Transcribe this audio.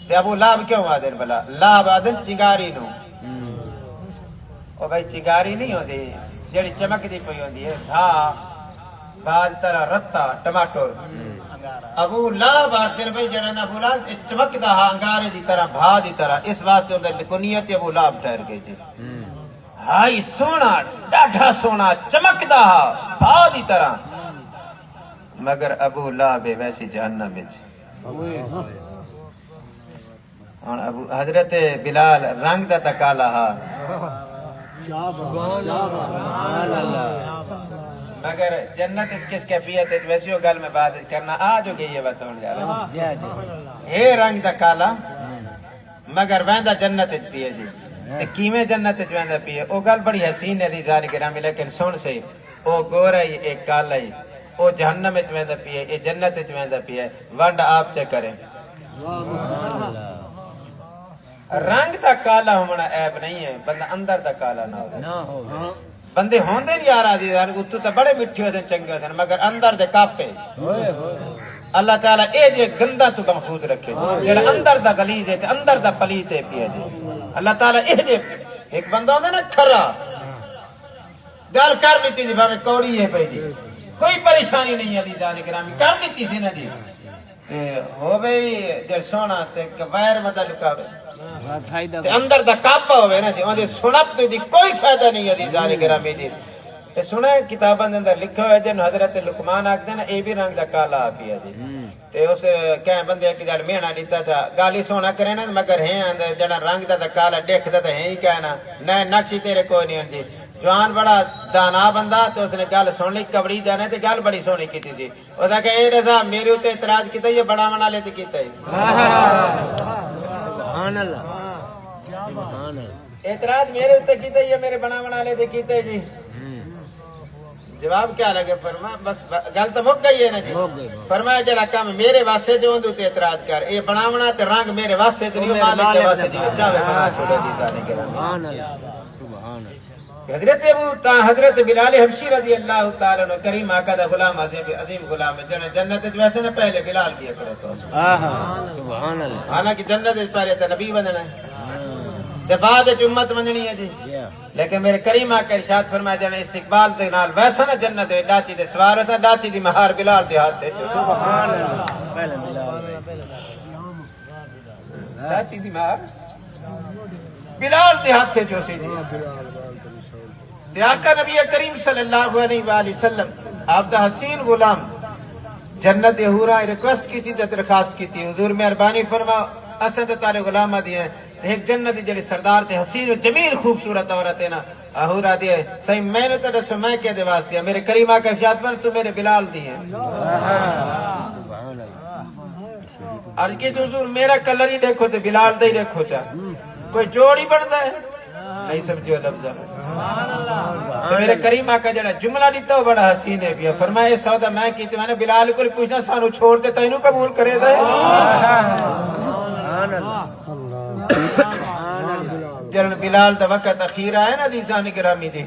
تے ابو لاب کیوں آدن بلا لاب آدن چنگاری نو او بھائی چنگاری نہیں ہوندی جڑی چمک دی پئی ہوندی ہے ہاں بعد طرح رتا ٹماٹر ابو لاب آدن بھائی جڑا نا ابو لاب چمکدا ہا انگارے دی طرح بھا دی طرح اس واسطے اندر کنیت ابو لاب ٹھہر گئی جی ہائی سونا ڈاڈھا سونا چمکدا ہا بھا دی طرح مگر ابو لاب ویسی جہنم وچ اور ابو حضرت بلال رنگ دا تکالا ہا مگر جنت کس کیفیت ہے ویسی وہ گل میں بات کرنا آ جو گئی ہے بتاؤں جا رہا ہے رنگ دا کالا مگر ویندا جنت پیے جی کیویں جنت ویندا پیے او گل بڑی حسین ہے ریزان گرامی لیکن سن سے او گورا ہی ایک کالا ہی او جہنم وچ ویندا پیے اے جنت وچ ویندا پیے ونڈ آپ چیک کریں رنگ دا کالا ہونا عیب نہیں ہے بندہ اندر دا کالا نہ ہو بندے ہوندے نہیں یار عزیزان اتو تے بڑے میٹھے ہوندے چنگے ہوندے مگر اندر دے کاپے اللہ تعالی اے جے گندا تو محفوظ رکھے جڑا اندر دا غلیظ ہے تے اندر دا پلیت ہے پیا جی اللہ تعالی اے جے ایک بندہ ہوندا نا کھرا گل کر لیتی جی بھاویں کوڑی ہے پئی جی کوئی پریشانی نہیں عزیزان گرامی کر لیتی سی نا جی ہو بھئی جے سونا تے غیر مدد لکاوے تے اندر دا کاپا ہوئے نا جی وہاں دے سنت دی کوئی فائدہ نہیں عزیزان گرامی جی تے سنے کتاباں دے اندر لکھا ہوئے جن حضرت لقمان آکھدے نا اے بھی رنگ دا کالا آ پیا جی تے اس کہیں بندے کہ جڑ مینا دیتا تھا گالی سونا کرے نا مگر ہیں اندر جڑا رنگ دا کالا دیکھدا تے ہیں ہی کہنا نہ نقش تیرے کوئی نہیں جی جوان بڑا دانا بندہ تو اس نے گل سن لی کبڑی دینے تے گل بڑی سونی کیتی سی او دا کہ اے رضا میرے اوتے اعتراض کیتا یہ بڑا بنا لے تے کیتا ہے سبحان اللہ اعتراض میرے اوتے کیتا ہے میرے بنا لے تے کیتا ہے جی جواب کیا لگے فرمایا بس گل تو مک گئی ہے نا جی فرمایا جڑا کام میرے واسطے جو اندے تے اعتراض کر اے بناونا تے رنگ میرے واسطے تے نہیں مالک دے واسطے جو چاہے بنا چھوڑے دی تانے کے سبحان اللہ سبحان اللہ حضرت بلال حبشی رضی اللہ تعالی عنہ کریم آقا دا غلام عظیم غلام ہے جنت ویسے نہ پہلے بلال کیا کرے تو سبحان اللہ حالانکہ جنت پہلے تو نبی بننا ہے تے بعد امت بننی ہے جی لیکن میرے کریم آقا ارشاد فرمایا جانا استقبال دے نال ویسا نہ جنت ڈاچی دے سوار ہوتا ڈاچی دی مہار بلال دے ہاتھ تے سبحان اللہ پہلے بلال ڈاچی دی مہار بلال دے ہاتھ تے چوسی جی آقا نبی کریم صلی اللہ علیہ وآلہ وسلم آپ دا حسین غلام جنت حورا ریکویسٹ کی تھی درخواست کی تھی حضور مہربانی فرما اسد تارے غلامہ دیے ایک جنت جڑی سردار تے حسین و جمیل خوبصورت عورت ہے نا حورا دیے صحیح میں نے تو دسو میں کیا دے واسطے میرے کریم آقا ارشاد فرمایا تو میرے بلال دیے اور کہ حضور میرا کلر ہی دیکھو تے بلال دے ہی دیکھو چا کوئی جوڑ ہی بنتا ہے نہیں سمجھو لفظ تو میرے کریم آقا جڑا جملہ دیتا ہو بڑا حسین ہے بھی فرمایا یہ سودا میں کیتے میں نے بلال کو پوچھنا سانو چھوڑ دے تینوں قبول کرے دے جڑا بلال دا وقت اخیر آیا نا عزیزان گرامی دی